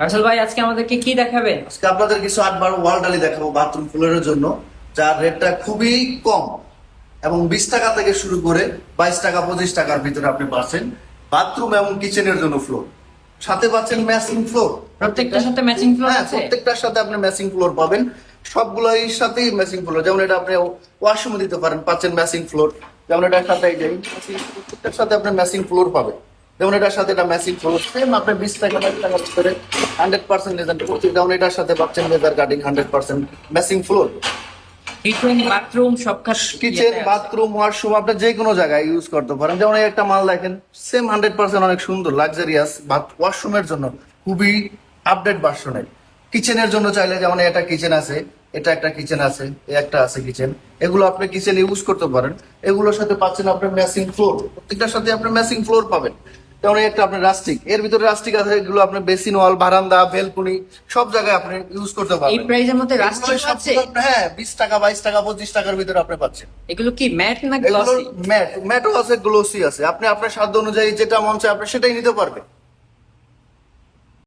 রাসেল ভাই আজকে আমাদেরকে কি দেখাবেন? আজকে আপনাদের কিছু 8-12 ওয়াল টালি দেখাবো বাথরুম ফ্লোরের জন্য, যার রেটটা খুবই কম এবং 20 টাকা থেকে শুরু করে 22 টাকা 25 টাকার ভিতরে আপনি পাচ্ছেন বাথরুম এবং কিচেনের জন্য ফ্লোর। সাথে পাচ্ছেন ম্যাচিং ফ্লোর। প্রত্যেকটার সাথে ম্যাচিং ফ্লোর হ্যাঁ, আছে? প্রত্যেকটার সাথে আপনি ম্যাচিং ফ্লোর পাবেন। সবগুলোর সাথেই ম্যাচিং ফ্লোর, যেমন এটা আপনি ওয়াশরুমে দিতে পারেন, পাচ্ছেন ম্যাচিং ফ্লোর। যেমন এটার সাথে এই যে প্রত্যেকটার সাথে আপনি ম্যাচিং ফ্লোর পাবেন। যেমন এটার সাথে এটা ম্যাচিং ফ্লোর সেম আপনি 20 টাকা 22 টাকার ভিতরে 100% লেজার করতে। যেমন এটার সাথে পাচ্ছেন laser cutting 100% matching floor. Kitchen bathroom সব কিচেন বাথরুম ওয়াশরুম আপনি যে কোনো জায়গায় ইউজ করতে পারেন। যেমন এই একটা মাল দেখেন, সেম 100% অনেক সুন্দর লাক্সারিয়াস ওয়াশরুমের জন্য খুবই আপডেট ভার্সনের। কিচেনের জন্য চাইলে যেমন এটা কিচেন আছে, এটা একটা কিচেন আছে, এই একটা আছে কিচেন, এগুলো আপনি কিচেন ইউজ করতে পারেন। এগুলোর সাথে পাচ্ছেন আপনি ম্যাচিং ফ্লোর, প্রত্যেকটার সাথে আপনি ম্যাচিং ফ্লোর পাবেন। যেমন এই একটা আপনার রাস্টিক, এর ভিতরে রাস্টিক আছে, এগুলো আপনি বেসিন ওয়াল বারান্দা বেলকুনি সব জায়গায় আপনি ইউজ করতে এই পারবেন। প্রাইজের মধ্যে রাস্টিক এগুলো আছে? সবগুলো হ্যাঁ 20 টাকা 22 টাকা 25 টাকার ভিতরে আপনি পাচ্ছেন। এগুলো কি ম্যাট না এগুলোর গ্লসি? ম্যাটও আছে, গ্লোসি আছে। আপনি আপনার সাধ্য অনুযায়ী যেটা মন চায় আপনি সেটাই নিতে পারবেন।